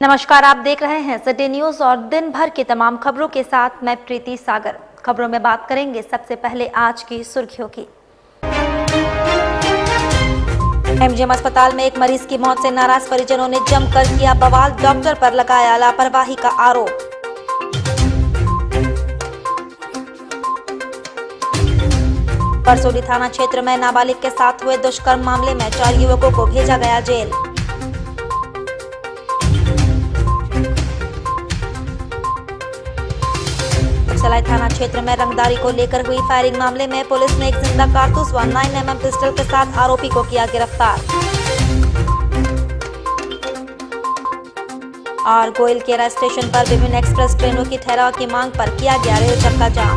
नमस्कार, आप देख रहे हैं सिटी न्यूज और दिन भर की तमाम खबरों के साथ मैं प्रीति सागर। खबरों में बात करेंगे सबसे पहले आज की सुर्खियों की। एमजीएम अस्पताल में एक मरीज की मौत से नाराज परिजनों ने जमकर किया बवाल, डॉक्टर पर लगाया लापरवाही का आरोप। परसौली थाना क्षेत्र में नाबालिग के साथ हुए दुष्कर्म मामले में 4 युवकों को भेजा गया जेल। सलाई थाना क्षेत्र में रंगदारी को लेकर हुई फायरिंग मामले में पुलिस ने एक जिंदा कारतूस व 9mm पिस्टल के साथ आरोपी को किया गिरफ्तार। और गोइलकेरा स्टेशन पर विभिन्न एक्सप्रेस ट्रेनों की ठहराव की मांग पर किया गया रेल चक्का जाम।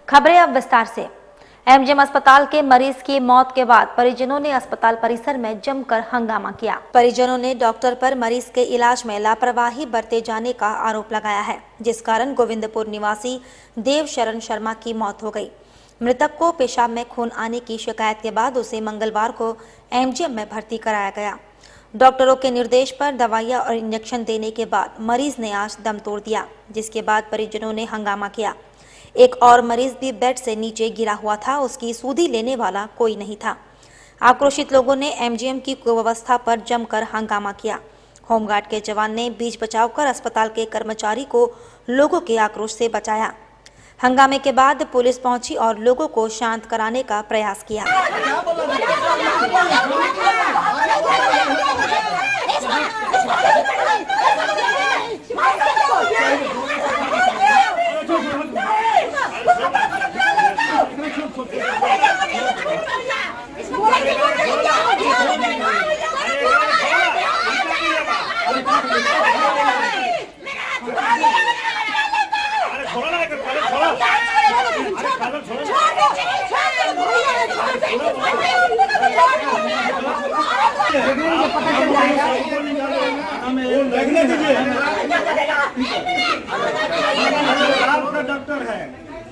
खबरें अब विस्तार से। एमजीएम अस्पताल के मरीज की मौत के बाद परिजनों ने अस्पताल परिसर में जमकर हंगामा किया। परिजनों ने डॉक्टर पर मरीज के इलाज में लापरवाही बरते जाने का आरोप लगाया है, जिस कारण गोविंदपुर निवासी देव शरण शर्मा की मौत हो गई। मृतक को पेशाब में खून आने की शिकायत के बाद उसे मंगलवार को एमजीएम में भर्ती कराया गया। डॉक्टरों के निर्देश पर दवाइयां और इंजेक्शन देने के बाद मरीज ने आज दम तोड़ दिया, जिसके बाद परिजनों ने हंगामा किया। एक और मरीज भी बेड से नीचे गिरा हुआ था, उसकी सूधी लेने वाला कोई नहीं था। आक्रोशित लोगों ने एमजीएम की कुव्यवस्था पर जमकर हंगामा किया। होमगार्ड के जवान ने बीच बचाव कर अस्पताल के कर्मचारी को लोगों के आक्रोश से बचाया। हंगामे के बाद पुलिस पहुंची और लोगों को शांत कराने का प्रयास किया। डॉक्टर है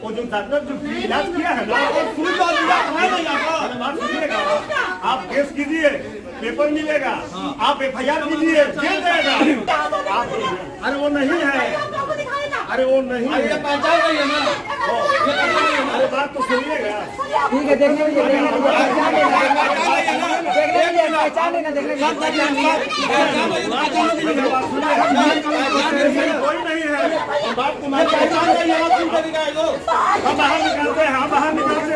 वो जो डॉक्टर जो इलाज किया है ना, आप केस कीजिए, पेपर मिलेगा, आप एफआईआर कीजिए, जेल जाएगा। अरे वो नहीं है, अरे वो नहीं है, अरे बात तो सुनिएगा। ठीक है, देखने कोई नहीं है, बात को मैं हम बाहर निकालते हैं, हम बाहर निकालते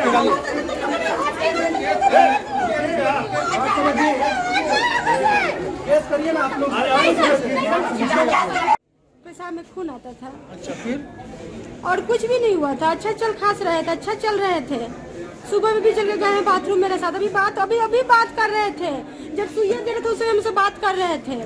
करिए ना आप लोग। पेशाब में खून आता था। अच्छा, फिर और कुछ भी नहीं हुआ था, अच्छा चल खास रहे थे, अच्छा चल रहे थे। सुबह में भी चल के गए हैं बाथरूम मेरे साथ, अभी बात कर रहे थे। जब सुइया दे रहे थे उससे हमसे बात कर रहे थे।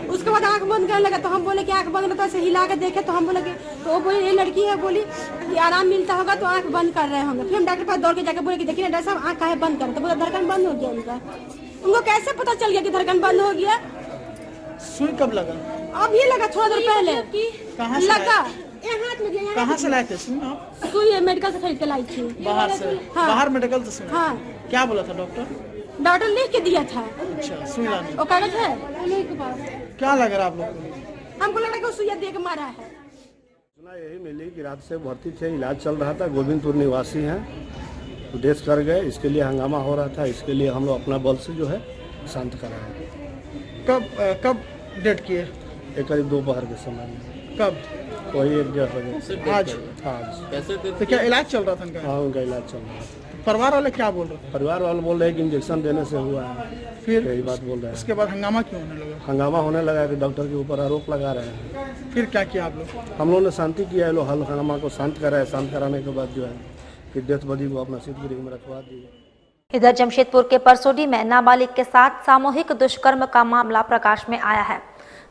उसके बाद आंख बंद करने लगा तो हम बोले कि आंख बंद करता ऐसे हिला के देखे तो हम बोले कि, तो वो बोले ये लड़की है, बोली कि आराम मिलता होगा तो आंख बंद कर रहे होंगे। फिर हम डॉक्टर के पास दौड़ के जाके बोले कि देखिए डॉक्टर साहब आंख काहे बंद कर, तो बोला धड़कन बंद हो गया उनका। उनको कैसे पता चल गया कि धड़कन बंद हो गया? सुई कब लगा? अब ये लगा थोड़ा देर पहले। कहाँ से लगा? हाथ में गया। कहाँ से लाए थे सुई आप? सुई मेडिकल से खरीद के लाई थी। बाहर से? हाँ। बाहर मेडिकल से सुई? हाँ। क्या बोला था डॉक्टर? डॉक्टर लिख के दिया था। अच्छा, सुई लाने। वो कागज है के पास। क्या लग रहा आप लोग को? हमको लगा कि वो सुइया दे के मारा है। सूचना यही मिली कि रात से भर्ती थे, इलाज चल रहा था, गोविंदपुर निवासी हैं, तो डेथ कर गए। इसके लिए हंगामा हो रहा था, इसके लिए हम लोग अपना बल से जो है शांत कराए। कब डेट किए? एक करीब दोपहर के समय में। कब? वही 1-1:30 बजे। आज? आज। तो क्या इलाज चल रहा था उनका? हाँ, उनका इलाज चल रहा है। परिवार वाले क्या बोल रहे थे? परिवार वाले बोल रहे हैं कि इंजेक्शन देने से हुआ है, फिर यही बात बोल रहे हैं। उसके बाद हंगामा क्यों होने लगा? हंगामा होने लगा कि डॉक्टर के ऊपर आरोप लगा रहे हैं। फिर क्या किया आप लोग? हम लोगों ने शांति किया है, लोग हंगामा को शांत कराए। शांत कराने के बाद जो है फिर डेथ बॉडी को अपना शीतगृह में रखवा दिए। इधर जमशेदपुर के परसौडी में नाबालिग के साथ सामूहिक दुष्कर्म का मामला प्रकाश में आया है,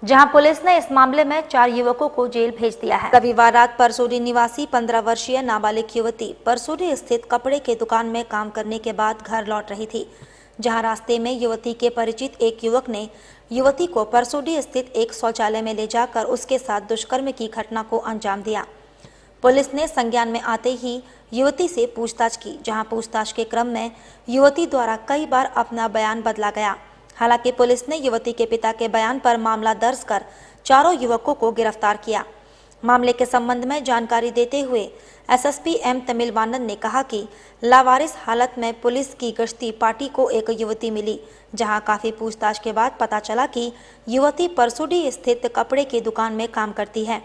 जहां पुलिस ने इस मामले में 4 युवकों को जेल भेज दिया है। रविवार रात परसौडी निवासी 15 वर्षीय नाबालिग युवती परसौडी स्थित कपड़े के दुकान में काम करने के बाद घर लौट रही थी, जहां रास्ते में युवती के परिचित एक युवक ने युवती को परसौडी स्थित एक शौचालय में ले जाकर उसके साथ दुष्कर्म की घटना को अंजाम दिया। पुलिस ने संज्ञान में आते ही युवती से पूछताछ की, जहां पूछताछ के क्रम में युवती द्वारा कई बार अपना बयान बदला गया। हालांकि पुलिस ने युवती के पिता के बयान पर मामला दर्ज कर चारों युवकों को गिरफ्तार किया। मामले के संबंध में जानकारी देते हुए एसएसपी एम तमिलवानन ने कहा कि लावारिस हालत में पुलिस की गश्ती पार्टी को एक युवती मिली, जहां काफी पूछताछ के बाद पता चला कि युवती परसुडी स्थित कपड़े की दुकान में काम करती है।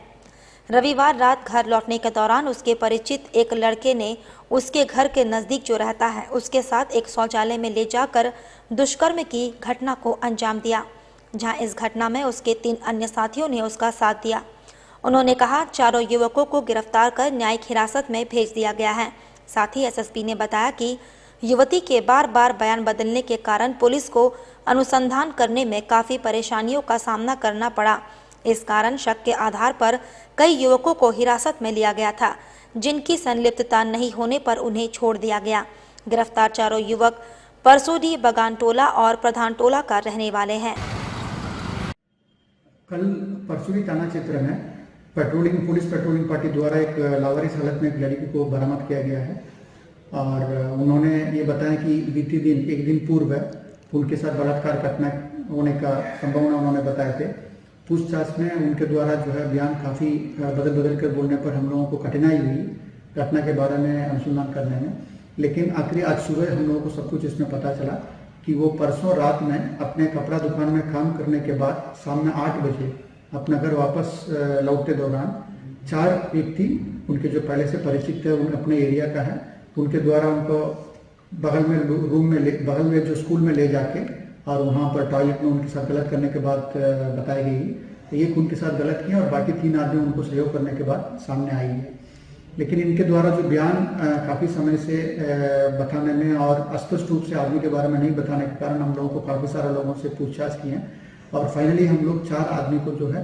रविवार रात घर लौटने के दौरान उसके परिचित एक लड़के ने उसके घर के नज़दीक जो रहता है उसके साथ एक शौचालय में ले जाकर दुष्कर्म की घटना को अंजाम दिया, जहां इस घटना में उसके 3 अन्य साथियों ने उसका साथ दिया। उन्होंने कहा चारों युवकों को गिरफ्तार कर न्यायिक हिरासत में भेज दिया गया है। साथ ही एसएसपी ने बताया कि युवती के बार बार बयान बदलने के कारण पुलिस को अनुसंधान करने में काफ़ी परेशानियों का सामना करना पड़ा। इस कारण शक के आधार पर कई युवकों को हिरासत में लिया गया था, जिनकी संलिप्तता नहीं होने पर उन्हें छोड़ दिया गया। गिरफ्तार चारों युवक परसोडी, बगानटोला और प्रधानटोला का रहने वाले हैं। कल परसुडी थाना क्षेत्र में पुलिस पेट्रोलिंग पार्टी द्वारा एक लावारिस हालत में एक लड़की को बरामद किया गया है और उन्होंने ये बताया कि बीते दिन एक दिन पूर्व उनके साथ बलात्कार घटना होने का संभावना उन्होंने बताए थे। पूछताछ में उनके द्वारा जो है बयान काफ़ी बदल बदल कर बोलने पर हम लोगों को कठिनाई हुई घटना के बारे में अनुसंधान करने में, लेकिन आखिरी आज सुबह हम लोगों को सब कुछ इसमें पता चला कि वो परसों रात में अपने कपड़ा दुकान में काम करने के बाद शाम में 8 बजे अपना घर वापस लौटते दौरान 4 व्यक्ति उनके जो पहले से परिचित थे, उन अपने एरिया का है, उनके द्वारा उनको बगल में जो स्कूल में ले जाके और वहाँ पर टॉयलेट में उनके साथ गलत करने के बाद बताई गई एक उनके साथ गलत किया और बाकी 3 आदमी उनको सहयोग करने के बाद सामने आई है। लेकिन इनके द्वारा जो बयान काफ़ी समय से बताने में और स्पष्ट रूप से आदमी के बारे में नहीं बताने के कारण हम लोगों को काफ़ी सारे लोगों से पूछताछ की है और फाइनली हम लोग 4 आदमी को जो है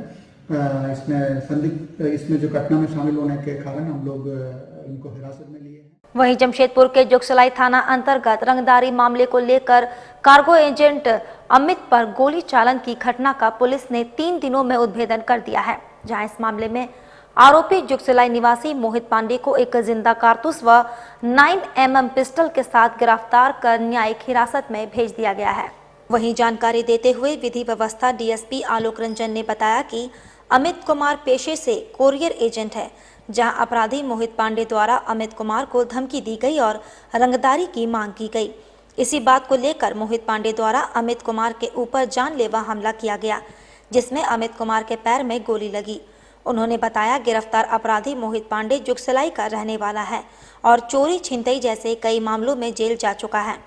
इसमें जो घटना में शामिल होने के कारण हम लोग इनको हिरासत में लिए। वहीं जमशेदपुर के जुगसलाई थाना अंतर्गत रंगदारी मामले को लेकर कार्गो एजेंट अमित पर गोली चालन की घटना का पुलिस ने 3 दिनों में उद्भेदन कर दिया है, जहां इस मामले में आरोपी जुगसलाई निवासी मोहित पांडे को एक जिंदा कारतूस व 9mm पिस्टल के साथ गिरफ्तार कर न्यायिक हिरासत में भेज दिया गया है। वहीं जानकारी देते हुए विधि व्यवस्था डीएसपी आलोक रंजन ने बताया कि अमित कुमार पेशे से कोरियर एजेंट है, जहां अपराधी मोहित पांडे द्वारा अमित कुमार को धमकी दी गई और रंगदारी की मांग की गई। इसी बात को लेकर मोहित पांडे द्वारा अमित कुमार के ऊपर जानलेवा हमला किया गया, जिसमें अमित कुमार के पैर में गोली लगी। उन्होंने बताया गिरफ्तार अपराधी मोहित पांडे जुगसलाई का रहने वाला है और चोरी छिनतई जैसे कई मामलों में जेल जा चुका है।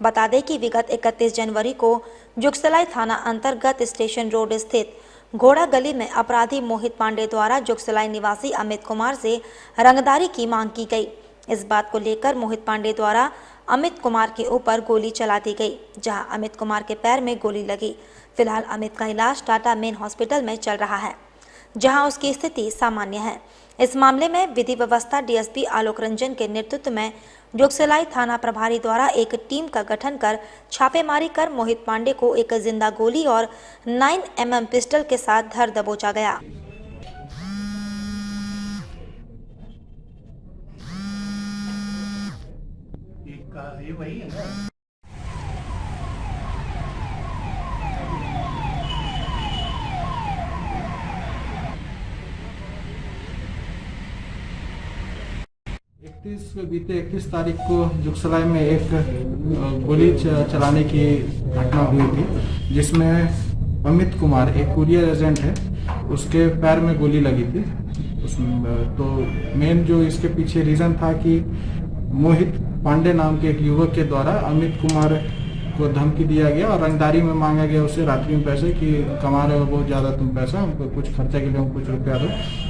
बता दें कि विगत 31 जनवरी को जुगसलाई थाना अंतर्गत स्टेशन रोड स्थित घोड़ा गली में अपराधी मोहित पांडे द्वारा जुगसलाई निवासी अमित कुमार से रंगदारी की मांग की गई। इस बात को लेकर मोहित पांडे द्वारा अमित कुमार के ऊपर गोली चला दी गई, जहां अमित कुमार के पैर में गोली लगी। फिलहाल अमित का इलाज टाटा मेन हॉस्पिटल में चल रहा है, जहां उसकी स्थिति सामान्य है। इस मामले में विधि व्यवस्था डीएसपी आलोक रंजन के नेतृत्व में जुगसलाई थाना प्रभारी द्वारा एक टीम का गठन कर छापेमारी कर मोहित पांडे को एक जिंदा गोली और 9mm पिस्टल के साथ धर दबोचा गया। बीते 31 तारीख को जुगसलाई में एक गोली चलाने की घटना हुई थी, जिसमें अमित कुमार एक कुरियर एजेंट है, उसके पैर में गोली लगी थी। तो मेन जो इसके पीछे रीज़न था कि मोहित पांडे नाम के एक युवक के द्वारा अमित कुमार को धमकी दिया गया और रंगदारी में मांगा गया उससे रात्रि में पैसे कि कमा रहे हो बहुत ज़्यादा तुम पैसा, हमको कुछ खर्चा के लिए हमको कुछ रुपया दो।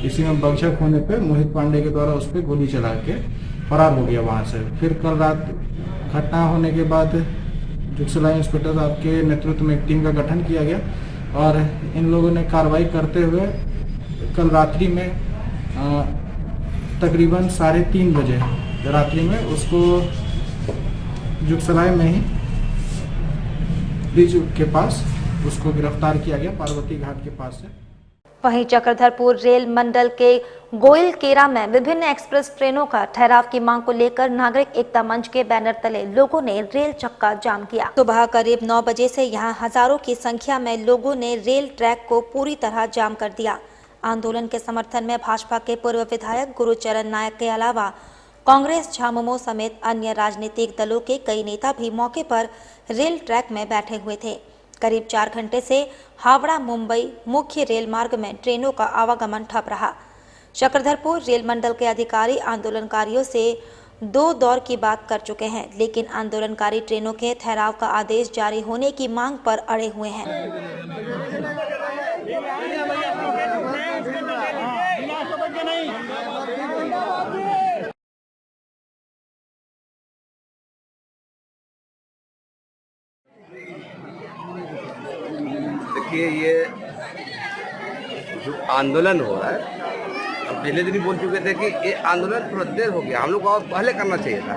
इसी में बकझक होने पे मोहित पांडे के द्वारा उस पर गोली चला के फरार हो गया वहाँ से। फिर कल रात घटना होने के बाद जुगसलाई इंस्पेक्टर साहब के नेतृत्व में एक टीम का गठन किया गया और इन लोगों ने कार्रवाई करते हुए कल रात्रि में तकरीबन 3:30 बजे रात्रि में उसको जुगसलाई में ही ब्रिज के पास उसको गिरफ्तार किया गया, पार्वती घाट के पास से। वहीं चक्रधरपुर रेल मंडल के गोइलकेरा में विभिन्न एक्सप्रेस ट्रेनों का ठहराव की मांग को लेकर नागरिक एकता मंच के बैनर तले लोगों ने रेल चक्का जाम किया। सुबह करीब 9 बजे से यहां हजारों की संख्या में लोगों ने रेल ट्रैक को पूरी तरह जाम कर दिया। आंदोलन के समर्थन में भाजपा के पूर्व विधायक गुरुचरण नायक के अलावा कांग्रेस, झामुमो समेत अन्य राजनीतिक दलों के कई नेता भी मौके पर रेल ट्रैक में बैठे हुए थे। करीब 4 घंटे से हावड़ा मुंबई मुख्य रेल मार्ग में ट्रेनों का आवागमन ठप रहा। चक्रधरपुर रेल मंडल के अधिकारी आंदोलनकारियों से 2 दौर की बात कर चुके हैं, लेकिन आंदोलनकारी ट्रेनों के ठहराव का आदेश जारी होने की मांग पर अड़े हुए हैं। देखिए, ये जो आंदोलन हो रहा है, हम पहले दिन ही बोल चुके थे कि ये आंदोलन थोड़ा देर हो गया, हम लोग को और पहले करना चाहिए था।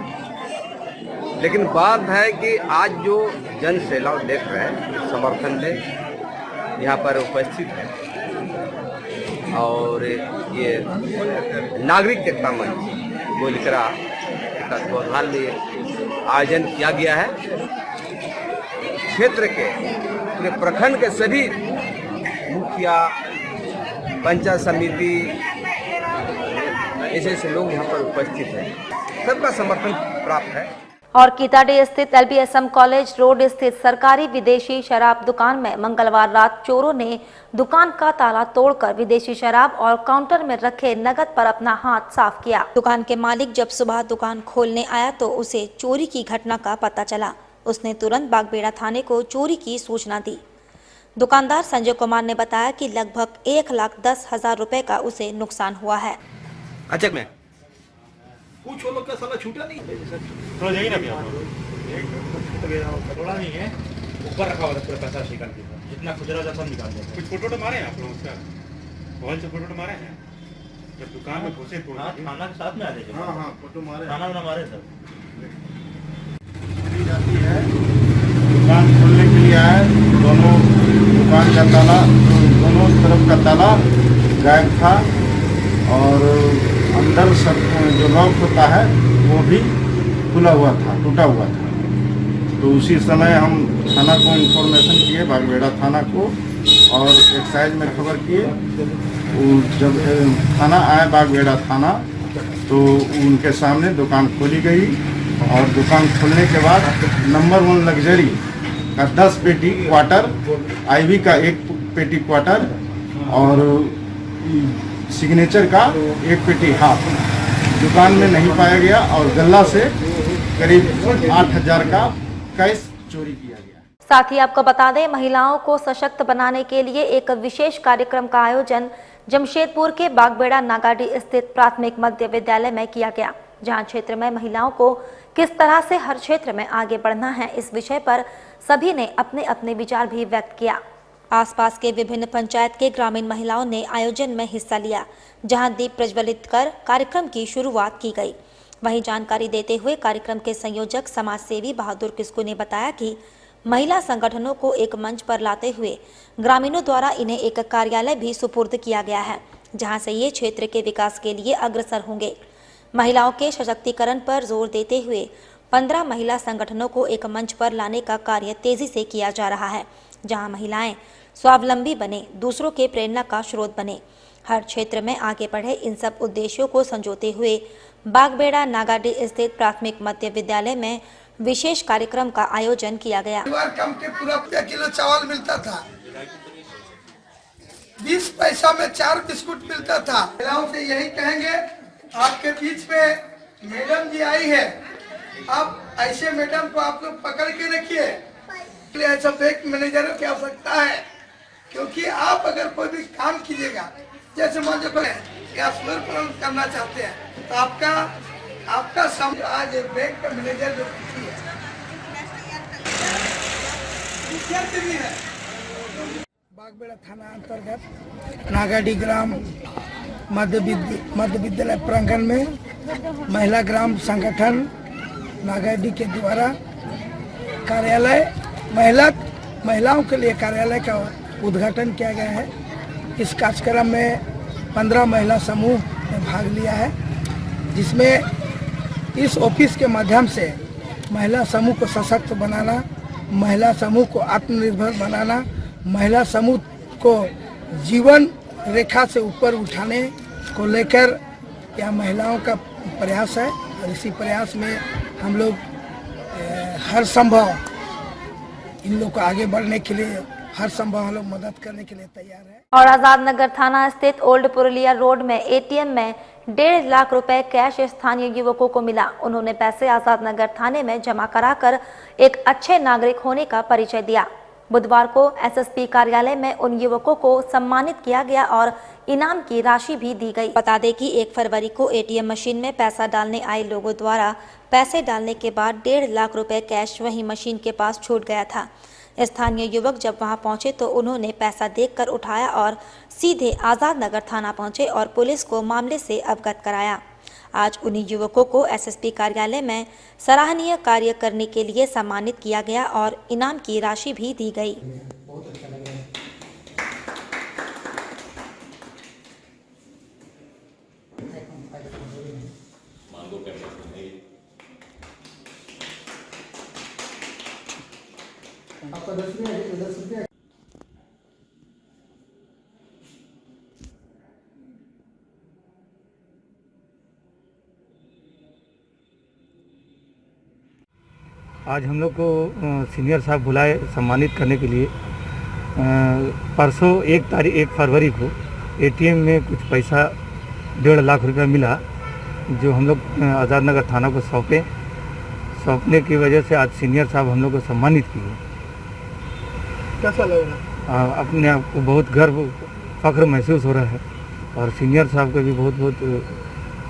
लेकिन बात है कि आज जो जन सैलाब देख रहे हैं, समर्थन में यहाँ पर उपस्थित है और ये नागरिक एकता मंच गोइलकेरा का तत्वाधान में आयोजन किया गया है। क्षेत्र के पूरे प्रखंड के सभी मुखिया, पंचायत समिति, ऐसे लोग यहाँ पर उपस्थित हैं, सबका समर्थन प्राप्त है। और कीताडी स्थित LBSM कॉलेज रोड स्थित सरकारी विदेशी शराब दुकान में मंगलवार रात चोरों ने दुकान का ताला तोड़कर विदेशी शराब और काउंटर में रखे नकद पर अपना हाथ साफ किया। दुकान के मालिक जब सुबह दुकान खोलने आया तो उसे चोरी की घटना का पता चला। उसने तुरंत बागबेड़ा थाने को चोरी की सूचना दी। दुकानदार संजय कुमार ने बताया कि लगभग 1,10,000 रुपए का उसे नुकसान हुआ है। अच्छा, मैं पूछो लोग का साला छूटा नहीं थोड़ा जाइए ना भैया, थोड़ा नहीं है, ऊपर रखा हुआ था पूरा पैसा निकाल के, जितना खुजरा था सब निकाल दिया। कुछ फोटो मारे हैं आप लोग उसका, मोबाइल से फोटो मारे हैं जब दुकान में घुसे? खाना के साथ में आ जाए। हाँ, फोटो मारे, खाना वाना मारे सब जाती है। दुकान खोलने के लिए आए, दोनों दुकान का ताला, दोनों तरफ का ताला गायब था और अंदर सब जो लॉक होता है वो भी खुला हुआ था, टूटा हुआ था। तो उसी समय हम थाना को इन्फॉर्मेशन किए, बागबेड़ा थाना को, और एक्साइज में खबर किए। जब थाना आए बागबेड़ा थाना तो उनके सामने दुकान खोली गई और दुकान खोलने के बाद नंबर 1 लग्जरी का 10 पेटी क्वार्टर, आईवी का 1 पेटी क्वार्टर और सिग्नेचर का 1 पेटी हाफ दुकान में नहीं पाया गया और गल्ला से करीब 8,000 का कैश चोरी किया गया। साथ ही आपको बता दें, महिलाओं को सशक्त बनाने के लिए एक विशेष कार्यक्रम का आयोजन जमशेदपुर के बागबेड़ा नागाडी स्थित प्राथमिक मध्य विद्यालय में किया गया, जहां क्षेत्र में महिलाओं को किस तरह से हर क्षेत्र में आगे बढ़ना है, इस विषय पर सभी ने अपने अपने विचार भी व्यक्त किया। आसपास के विभिन्न पंचायत के ग्रामीण महिलाओं ने आयोजन में हिस्सा लिया, जहां दीप प्रज्वलित कर कार्यक्रम की शुरुआत की गई। वहीं जानकारी देते हुए कार्यक्रम के संयोजक समाज सेवी बहादुर किस्कू ने बताया कि महिला संगठनों को एक मंच पर लाते हुए ग्रामीणों द्वारा इन्हें एक कार्यालय भी सुपुर्द किया गया है, जहां से ये क्षेत्र के विकास के लिए अग्रसर होंगे। महिलाओं के सशक्तिकरण पर जोर देते हुए 15 महिला संगठनों को एक मंच पर लाने का कार्य तेजी से किया जा रहा है, जहां महिलाएं स्वावलंबी बने, दूसरों के प्रेरणा का स्रोत बने, हर क्षेत्र में आगे बढ़े। इन सब उद्देश्यों को संजोते हुए बागबेड़ा नागाडी स्थित प्राथमिक मध्य विद्यालय में विशेष कार्यक्रम का आयोजन किया गया। कम के पूरा किलो चावल मिलता था, 20 पैसा में 4 बिस्कुट मिलता था। महिलाओं से यही कहेंगे, आपके बीच में मैडम जी आई है, आप ऐसे मैडम को आप लोग पकड़ के रखिए। ऐसा बैंक मैनेजरों की आवश्यकता है, क्योंकि आप अगर कोई भी काम कीजिएगा, जैसे मान लो करना चाहते हैं, तो आपका समझ आज बैंक का मैनेजर जो है। बागबेड़ा थाना अंतर्गत नागाडी ग्राम मध्य विद्यालय प्रांगण में महिला ग्राम संगठन नागाडी के द्वारा कार्यालय महिलाओं के लिए कार्यालय का उद्घाटन किया गया है। इस कार्यक्रम में 15 महिला समूह ने भाग लिया है, जिसमें इस ऑफिस के माध्यम से महिला समूह को सशक्त बनाना, महिला समूह को आत्मनिर्भर बनाना, महिला समूह को जीवन रेखा से ऊपर उठाने को लेकर यह महिलाओं का प्रयास है। और इसी प्रयास में हम लोग हर संभव इन लोग को आगे बढ़ने के लिए हर संभव हम लोग मदद करने के लिए तैयार है। और आजाद नगर थाना स्थित ओल्ड पुरुलिया रोड में एटीएम में 1.5 लाख रुपए कैश स्थानीय युवकों को मिला। उन्होंने पैसे आजाद नगर थाने में जमा कराकर एक अच्छे नागरिक होने का परिचय दिया। बुधवार को एसएसपी कार्यालय में उन युवकों को सम्मानित किया गया और इनाम की राशि भी दी गई। बता दें कि 1 फरवरी को एटीएम मशीन में पैसा डालने आए लोगों द्वारा पैसे डालने के बाद 1.5 लाख रुपए कैश वहीं मशीन के पास छूट गया था। स्थानीय युवक जब वहां पहुंचे तो उन्होंने पैसा देखकर उठाया और सीधे आजाद नगर थाना पहुंचे और पुलिस को मामले से अवगत कराया। आज उन्हीं युवकों को एसएसपी कार्यालय में सराहनीय कार्य करने के लिए सम्मानित किया गया और इनाम की राशि भी दी गई। आज हम लोग को सीनियर साहब बुलाए सम्मानित करने के लिए। परसों 1 फरवरी को एटीएम में कुछ पैसा 1.5 लाख रुपया मिला, जो हम लोग आज़ाद नगर थाना को सौंपने की वजह से आज सीनियर साहब हम लोग को सम्मानित किए। कैसा लगा? अपने आप को बहुत गर्व फख्र महसूस हो रहा है और सीनियर साहब का भी बहुत बहुत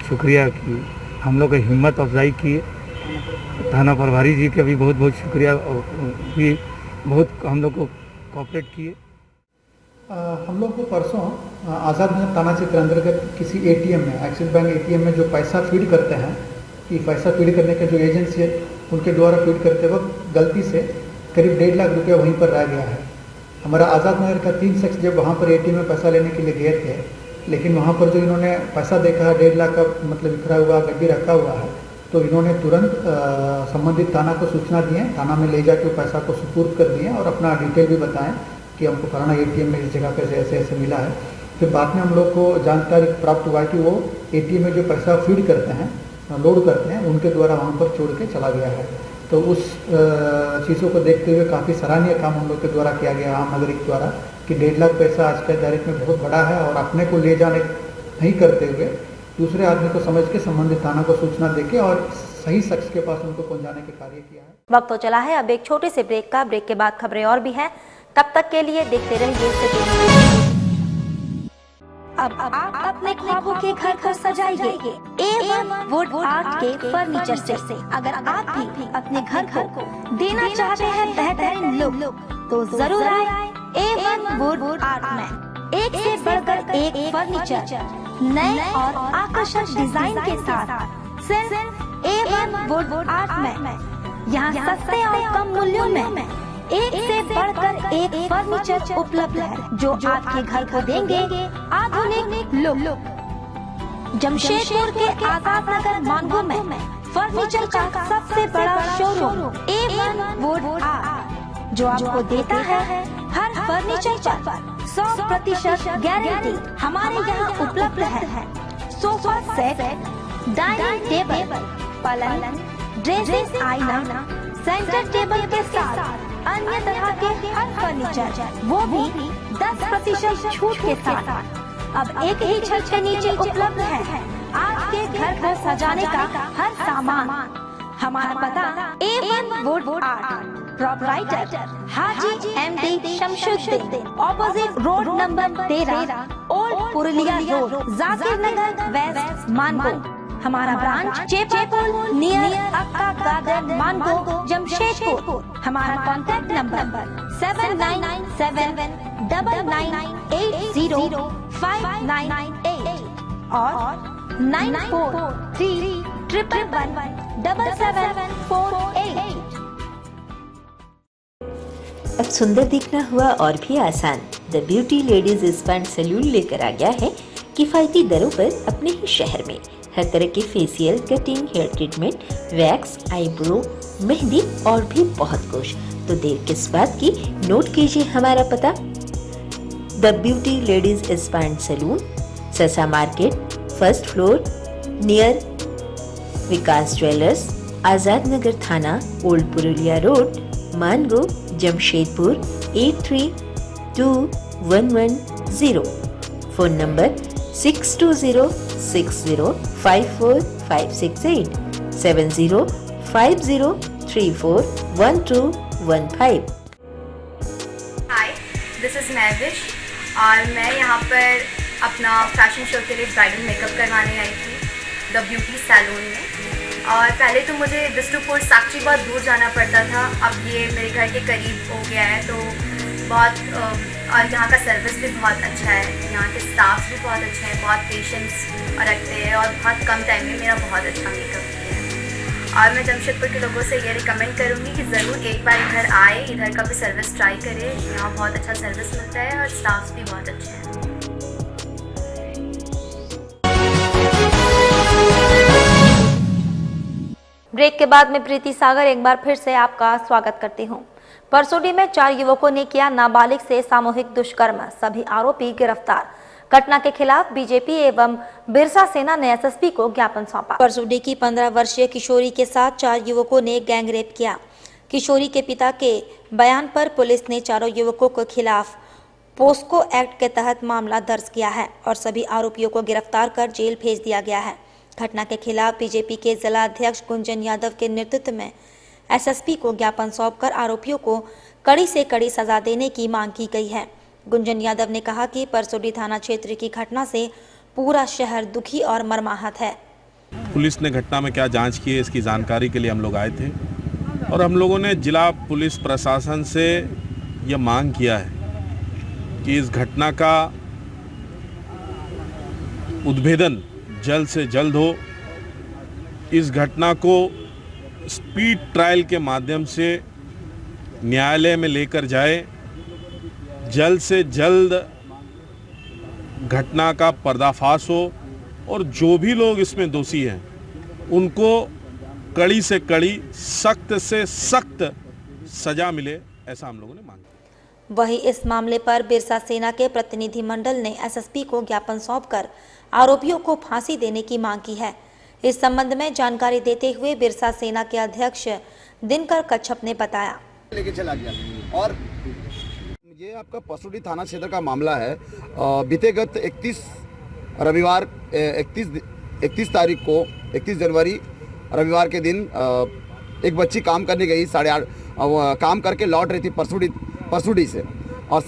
शुक्रिया कि हम लोग की हिम्मत अफजाई किए। थाना प्रभारी जी का भी बहुत बहुत शुक्रिया, भी बहुत हम लोग को कोऑपरेट किए। हम लोग को परसों आज़ाद नगर थाना क्षेत्र अंतर्गत किसी एटीएम में, एक्सिस बैंक एटीएम में जो पैसा फीड करते हैं, कि पैसा फीड करने का जो एजेंसी है उनके द्वारा फीड करते वक्त गलती से करीब 1.5 लाख रुपया वहीं पर रह गया है। हमारा आज़ाद नगर का 3 शख्स जब वहाँ पर एटीएम में पैसा लेने के लिए गए थे, लेकिन वहाँ पर जो इन्होंने पैसा देखा 1.5 लाख का मतलब बिखरा हुआ गड्डी रखा हुआ है, तो इन्होंने तुरंत संबंधित थाना को सूचना दी है। थाना में ले जाकर पैसा को सुपुर्द कर दिए और अपना डिटेल भी बताएं कि हमको फलाना एटीएम में इस जगह पे ऐसे ऐसे मिला है। फिर बाद में हम लोग को जानकारी प्राप्त हुआ कि वो एटीएम में जो पैसा फीड करते हैं, लोड करते हैं, उनके द्वारा वहाँ पर छोड़ के चला गया है। तो उस चीज़ों को देखते हुए काफ़ी सराहनीय काम हम लोग के द्वारा किया गया, आम नागरिक द्वारा, कि 1.5 लाख पैसा आज के तारीख में बहुत बड़ा है और अपने को ले जाने नहीं करते हुए दूसरे आदमी को समझ के संबंधित थाना को सूचना देके और सही शख्स के पास उनको पहुंचाने के कार्य किया है। वक्त तो चला है अब एक छोटे से ब्रेक का। ब्रेक के बाद खबरें और भी हैं, तब तक के लिए देखते रहिए। अब आप अपने ख्वाबों के घर को सजाइए A1 वुड आर्ट के फर्नीचर से। अगर आप भी अपने घर को देना चाहते हैं बेहतरीन लुक, तो जरूर आए A1 वुड आर्ट में। एक से बढ़कर एक फर्नीचर नए और आकर्षक डिजाइन के साथ सिर्फ A1 वुड आर्ट में। यहाँ सस्ते और कम मूल्यों में एक से बढ़कर एक फर्नीचर उपलब्ध है, जो आपके घर को देंगे आधुनिक लुक। जमशेदपुर के आजाद नगर मांगो में फर्नीचर का सबसे बड़ा शोरूम A1 वुड आर्ट, जो आपको देता है हर फर्नीचर पर 100% गारंटी। हमारे यहाँ उपलब्ध है सोफा सेट, डाइनिंग टेबल, पलंग, ड्रेसिंग आईना, सेंटर टेबल के साथ अन्य तरह के हर फर्नीचर, वो भी 10% छूट के साथ। अब एक ही छत के नीचे उपलब्ध है आपके घर को सजाने का हर सामान। हमारा पता A1 wood art, proprietor Haji MD Shamshuddin, opposite road number 13, old Purulia road, Zakir Nagar west, Mango. हमारा branch Chepapul near Akka garden, Mango, Jamshedpur. हमारा कॉन्टैक्ट नंबर 799799805998 और 9431117748। अब सुंदर दिखना हुआ और भी आसान। The beauty ladies spa and salon लेकर आ गया है किफायती दरों पर अपने ही शहर में हर तरह के facial, cutting, hair treatment, wax, eyebrow, mehndi और भी बहुत कुछ। तो देर किस बात की, नोट कीजिए हमारा पता। The beauty ladies spa and salon, Sasa market, first floor, near Vikas jewellers, Azad Nagar थाना, old Purulia road, Mango, Jamshedpur 822110। Phone number 6206054568 7050341215। Hi, this is Mahvish और मैं यहाँ पर अपना फैशन शो के लिए ब्राइडल मेकअप करवाने आई थी द ब्यूटी सैलून में। और पहले तो मुझे बिष्णुपुर साक्षी बहुत दूर जाना पड़ता था, अब ये मेरे घर के करीब हो गया है तो बहुत और यहाँ का सर्विस भी बहुत अच्छा है, यहाँ के स्टाफ भी बहुत अच्छे हैं, बहुत पेशेंस रखते हैं और बहुत कम टाइम में मेरा बहुत अच्छा मेकअप किया है। और मैं जमशेदपुर के लोगों से ये रिकमेंड करूँगी कि ज़रूर एक बार इधर आए, इधर का भी सर्विस ट्राई करें, यहाँ बहुत अच्छा सर्विस मिलता है और स्टाफ भी बहुत अच्छे हैं। ब्रेक के बाद मैं प्रीति सागर एक बार फिर से आपका स्वागत करती हूं। परसोडी में 4 युवकों ने किया नाबालिग से सामूहिक दुष्कर्म, सभी आरोपी गिरफ्तार। घटना के खिलाफ बीजेपी एवं बिरसा सेना ने एसएसपी को ज्ञापन सौंपा। परसोडी की 15 वर्षीय किशोरी के साथ 4 युवकों ने गैंग रेप किया। किशोरी के पिता के बयान पर पुलिस ने चारों युवकों के खिलाफ पोस्को एक्ट के तहत मामला दर्ज किया है और सभी आरोपियों को गिरफ्तार कर जेल भेज दिया गया है। घटना के खिलाफ बीजेपी के जिला अध्यक्ष गुंजन यादव के नेतृत्व में एसएसपी को ज्ञापन सौंपकर आरोपियों को कड़ी से कड़ी सजा देने की मांग की गई है। गुंजन यादव ने कहा कि परसोडी थाना क्षेत्र की घटना से पूरा शहर दुखी और मर्माहत है। पुलिस ने घटना में क्या जांच की है इसकी जानकारी के लिए हम लोग आए थे और हम लोगों ने जिला पुलिस प्रशासन से यह मांग किया है कि इस घटना का उद्भेदन जल्द से जल्द हो, इस घटना को स्पीड ट्रायल के माध्यम से न्यायालय में लेकर जाए, जल्द से जल्द घटना का पर्दाफाश हो और जो भी लोग इसमें दोषी हैं उनको कड़ी से कड़ी, सख्त से सख्त सजा मिले, ऐसा हम लोगों ने मांगा। वहीं इस मामले पर बिरसा सेना के प्रतिनिधिमंडल ने एसएसपी को ज्ञापन सौंपकर आरोपियों को फांसी देने की मांग की है। इस संबंध में जानकारी देते हुए बिरसा सेना के अध्यक्ष दिनकर कच्छप ने बताया, लेके चला गया और ये आपका परसोडी थाना क्षेत्र का मामला है। बीते गत 31 तारीख को 31 जनवरी रविवार के दिन एक बच्ची काम करने गई, 8:30 काम करके लौट रही थी परसोडी से और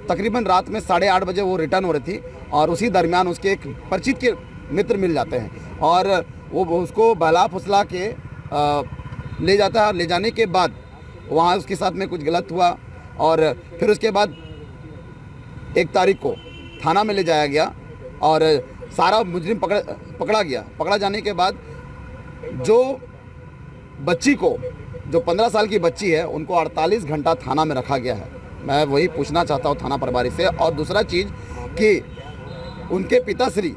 तकरीबन रात में 8:30 बजे वो रिटर्न हो रही थी और उसी दरमियान उसके एक परिचित के मित्र मिल जाते हैं और वो उसको बहला फुसला के ले जाता है। ले जाने के बाद वहाँ उसके साथ में कुछ गलत हुआ और फिर उसके बाद 1 तारीख को थाना में ले जाया गया और सारा मुजरिम पकड़ा गया। पकड़ा जाने के बाद जो बच्ची को, जो 15 साल की बच्ची है, उनको 48 घंटा थाना में रखा गया है। मैं वही पूछना चाहता हूँ थाना प्रभारी से। और दूसरा चीज़ कि उनके पिताश्री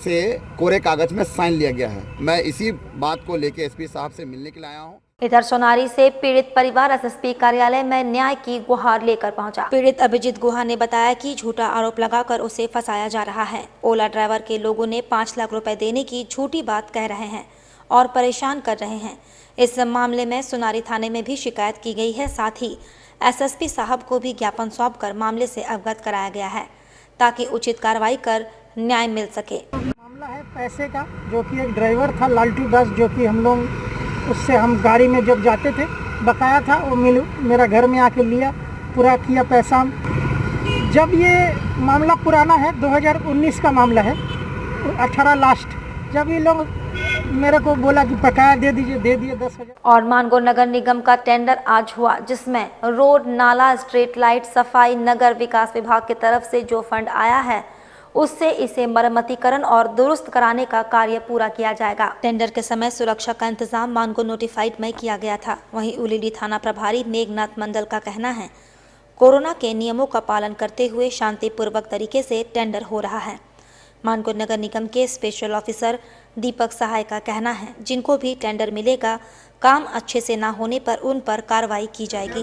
से कोरे कागज में साइन लिया गया है। मैं इसी बात को लेके एसपी साहब से मिलने के लिए आया हूँ। इधर सोनारी से पीड़ित परिवार एसएसपी कार्यालय में न्याय की गुहार लेकर पहुंचा। पीड़ित अभिजीत गुहा ने बताया कि झूठा आरोप लगाकर उसे फंसाया जा रहा है। ओला ड्राइवर के लोगों ने 5 लाख रुपए देने की झूठी बात कह रहे हैं और परेशान कर रहे हैं। इस मामले में सोनारी थाने में भी शिकायत की गई है। साथ ही एसएसपी साहब को भी ज्ञापन सौंपकर मामले से अवगत कराया गया है ताकि उचित कार्रवाई कर न्याय मिल सके। मामला है पैसे का, जो कि एक ड्राइवर था लालटू दास, जो कि हम लोग उससे हम गाड़ी में जब जाते थे बकाया था, वो मेरा घर में आके लिया, पूरा किया पैसा। जब ये मामला पुराना है, 2019 का मामला है, 18 लास्ट, जब ये लोग मेरे को बोला कि बकाया दे दीजिए, दे दिए 10,000। और मानगो नगर निगम का टेंडर आज हुआ, जिसमें रोड, नाला, स्ट्रीट लाइट, सफाई, नगर विकास विभाग की तरफ से जो फंड आया है उससे इसे मरम्मतीकरण और दुरुस्त कराने का कार्य पूरा किया जाएगा। टेंडर के समय सुरक्षा का इंतजाम मानगो नोटिफाइड में किया गया था। वहीं उलीली थाना प्रभारी मेघनाथ मंडल का कहना है कोरोना के नियमों का पालन करते हुए शांतिपूर्वक तरीके से टेंडर हो रहा है। मानकोट नगर निगम के स्पेशल ऑफिसर दीपक सहाय का कहना है, जिनको भी टेंडर मिलेगा, काम अच्छे से ना होने पर उन पर कार्रवाई की जाएगी।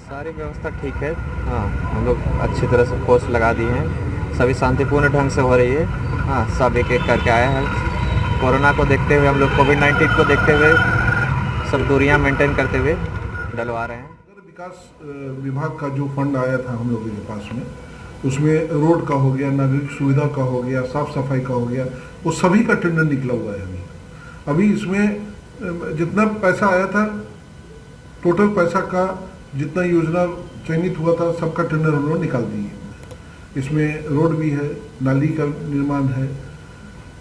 सारी व्यवस्था ठीक है। हाँ, हम लोग अच्छी तरह से पोस्ट लगा दिए हैं, सभी शांतिपूर्ण ढंग से हो रही है। हाँ, सब एक एक करके आए हैं। कोरोना को देखते हुए हम लोग कोविड-19 को देखते हुए सब दूरियां मेंटेन करते हुए डलवा रहे हैं। विकास विभाग का जो फंड आया था हम लोगों के पास में, उसमें रोड का हो गया, नागरिक सुविधा का हो गया, साफ सफाई का हो गया, वो सभी का टेंडर निकला हुआ है। अभी इसमें जितना पैसा आया था, टोटल पैसा का जितना योजना चयनित हुआ था, सबका टेंडर हम लोग निकाल दिए। इसमें रोड भी है, नाली का निर्माण है,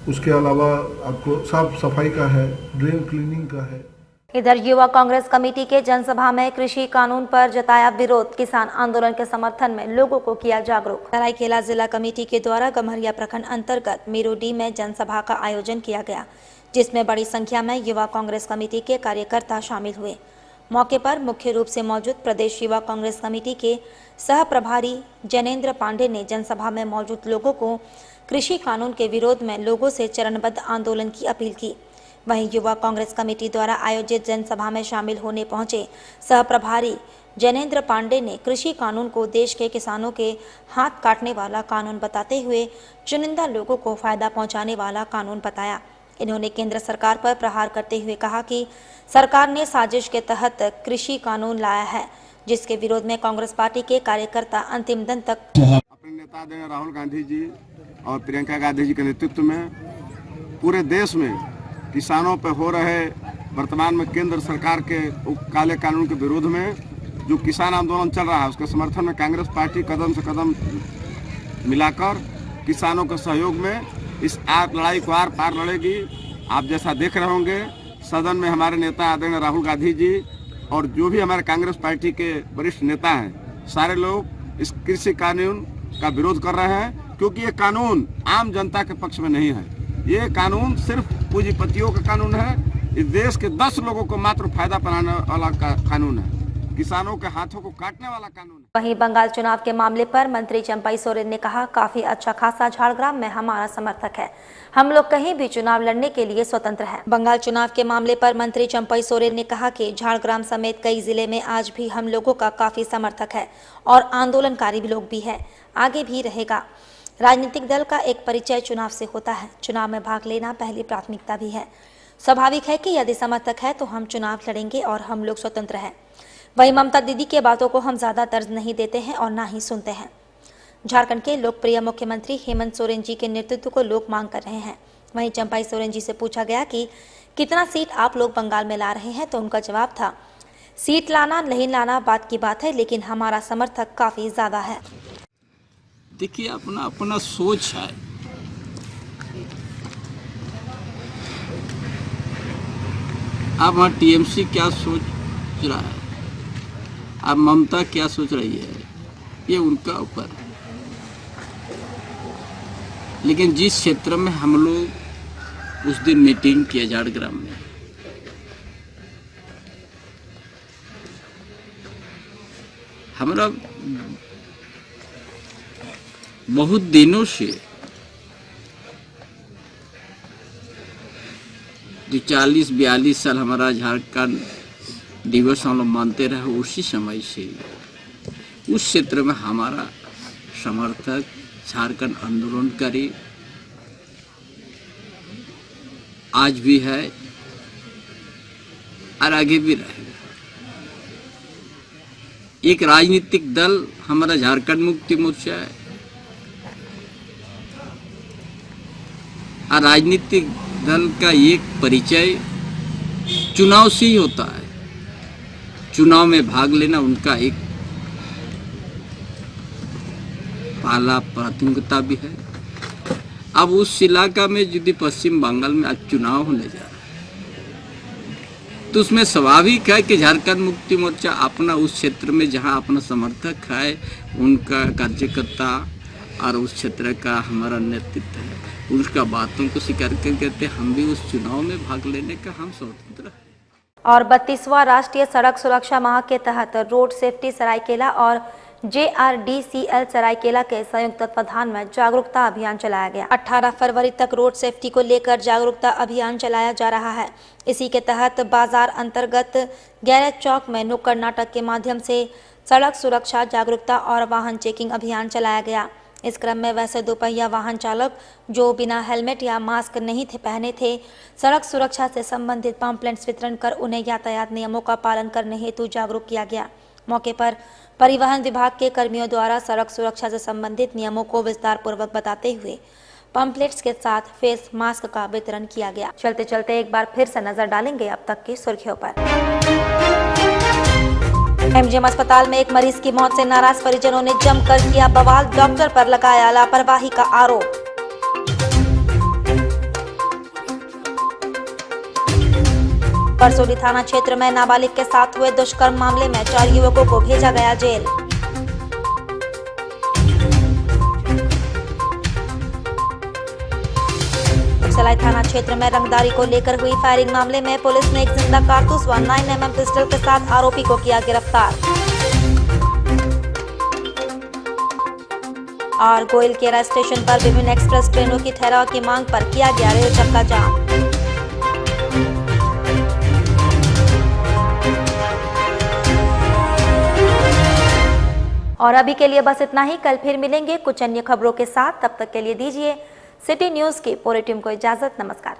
उसके अलावा आपको साफ सफाई का है, ड्रेन क्लीनिंग का है। इधर युवा कांग्रेस कमेटी के जनसभा में कृषि कानून पर जताया विरोध। किसान आंदोलन के समर्थन में लोगों को किया जागरूक। सरायकेला जिला कमेटी के द्वारा गम्हरिया प्रखंड अंतर्गत मीरोडी में जनसभा का आयोजन किया गया, जिसमें बड़ी संख्या में युवा कांग्रेस कमेटी के कार्यकर्ता शामिल हुए। मौके पर मुख्य रूप से मौजूद प्रदेश युवा कांग्रेस कमेटी के सह प्रभारी जैनेन्द्र पांडे ने जनसभा में मौजूद लोगों को कृषि कानून के विरोध में लोगों से चरणबद्ध आंदोलन की अपील की। वहीं युवा कांग्रेस कमेटी द्वारा आयोजित जनसभा में शामिल होने पहुंचे सह प्रभारी जैनेन्द्र पांडे ने कृषि कानून को देश के किसानों के हाथ काटने वाला कानून बताते हुए चुनिंदा लोगों को फायदा पहुंचाने वाला कानून बताया। इन्होंने केंद्र सरकार पर प्रहार करते हुए कहा कि सरकार ने साजिश के तहत कृषि कानून लाया है, जिसके विरोध में कांग्रेस पार्टी के कार्यकर्ता अंतिम दिन तक अपने नेता आदरणीय राहुल गांधी जी और प्रियंका गांधी जी के नेतृत्व में पूरे देश में किसानों पर हो रहे वर्तमान में केंद्र सरकार के काले कानून के विरोध में जो किसान आंदोलन चल रहा है, उसके समर्थन में कांग्रेस पार्टी कदम से कदम मिलाकर किसानों के सहयोग में इस लड़ाई को आर पार लड़ेगी। आप जैसा देख रहे होंगे, सदन में हमारे नेता आदरणीय राहुल गांधी जी और जो भी हमारे कांग्रेस पार्टी के वरिष्ठ नेता हैं, सारे लोग इस कृषि कानून का विरोध कर रहे हैं, क्योंकि ये कानून आम जनता के पक्ष में नहीं है। ये कानून सिर्फ पूंजीपतियों का कानून है। इस देश के 10 लोगों को मात्र फायदा पहुंचाने वाला कानून है, किसानों के हाथों को काटने वाला कानून है। वहीं बंगाल चुनाव के मामले पर मंत्री चंपाई सोरेन ने कहा, काफी अच्छा खासा झाड़ग्राम में हमारा समर्थक है, हम लोग कहीं भी चुनाव लड़ने के लिए स्वतंत्र हैं। बंगाल चुनाव के मामले पर मंत्री चंपाई सोरेन ने कहा कि झाड़ग्राम समेत कई जिले में आज भी हम लोगों का काफी समर्थक है और आंदोलनकारी लोग भी है, आगे भी रहेगा। राजनीतिक दल का एक परिचय चुनाव से होता है, चुनाव में भाग लेना पहली प्राथमिकता भी है। स्वाभाविक है कि यदि समर्थक है तो हम चुनाव लड़ेंगे और हम लोग स्वतंत्र हैं। वहीं ममता दीदी के बातों को हम ज्यादा तर्ज नहीं देते हैं और ना ही सुनते हैं। झारखंड के लोकप्रिय मुख्यमंत्री हेमंत सोरेन जी के नेतृत्व को लोग मांग कर रहे हैं। वहीं चंपाई सोरेन जी से पूछा गया कि कितना सीट आप लोग बंगाल में ला रहे हैं, तो उनका जवाब था, सीट लाना नहीं लाना बात की बात है, लेकिन हमारा समर्थक काफी ज्यादा है। देखिए, अपना अपना सोच है। अब वहाँ टीएमसी क्या सोच रहा है, अब ममता क्या सोच रही है, ये उनका ऊपर। लेकिन जिस क्षेत्र में हम लोग उस दिन मीटिंग किया झाड़ग्राम में, हमारा बहुत दिनों से जो 40-42 साल हमारा झारखंड दिवस हम लोग मानते रहे, उसी समय से उस क्षेत्र में हमारा समर्थक झारखंड आंदोलनकारी आज भी है और आगे भी रहेगा। एक राजनीतिक दल हमारा झारखंड मुक्ति मोर्चा है और राजनीतिक दल का एक परिचय चुनाव से ही होता है। चुनाव में भाग लेना उनका एक पहला प्राथमिकता भी है। अब उस इलाका में यदि पश्चिम बंगाल में आज चुनाव होने जा रहा है, तो उसमें स्वाभाविक है कि झारखंड मुक्ति मोर्चा अपना उस क्षेत्र में जहां अपना समर्थक है, उनका कार्यकर्ता और उस क्षेत्र का हमारा नेतृत्व है, उसका बातों को स्वीकार करके हम भी उस चुनाव में भाग लेने का हम स्वतंत्र हैं। और 32वां राष्ट्रीय सड़क सुरक्षा माह के तहत रोड सेफ्टी सरायकेला और JRDCL सरायकेला के संयुक्त तत्वाधान में जागरूकता अभियान चलाया गया। 18 फरवरी तक रोड सेफ्टी को लेकर जागरूकता अभियान चलाया जा रहा है। इसी के तहत बाजार अंतर्गत गैरेज चौक में नुक्कड़ नाटक के माध्यम से सड़क सुरक्षा जागरूकता और वाहन चेकिंग अभियान चलाया गया। इस क्रम में वैसे दोपहिया वाहन चालक जो बिना हेलमेट या मास्क नहीं थे पहने थे, सड़क सुरक्षा से संबंधित पम्पलेट्स वितरण कर उन्हें यातायात नियमों का पालन करने हेतु जागरूक किया गया। मौके पर परिवहन विभाग के कर्मियों द्वारा सड़क सुरक्षा से संबंधित नियमों को विस्तार पूर्वक बताते हुए पम्पलेट्स के साथ फेस मास्क का वितरण किया गया। चलते चलते एक बार फिर से नजर डालेंगे अब तक की सुर्खियों पर। MGM अस्पताल में एक मरीज की मौत से नाराज परिजनों ने जमकर किया बवाल, डॉक्टर पर लगाया लापरवाही का आरोप। परसौली थाना क्षेत्र में नाबालिग के साथ हुए दुष्कर्म मामले में 4 युवकों को भेजा गया जेल। नक्सलाई थाना क्षेत्र में रंगदारी को लेकर हुई फायरिंग मामले में पुलिस ने एक जिंदा कारतूस व 9mm पिस्टल के साथ आरोपी को किया गिरफ्तार। और गोइलकेरा स्टेशन पर विभिन्न एक्सप्रेस ट्रेनों की ठहराव की मांग पर किया गया रेल चक्का जाम। और अभी के लिए बस इतना ही। कल फिर मिलेंगे कुछ अन्य खबरों के साथ। तब तक के लिए दीजिए सिटी न्यूज की पूरी टीम को इजाजत। नमस्कार।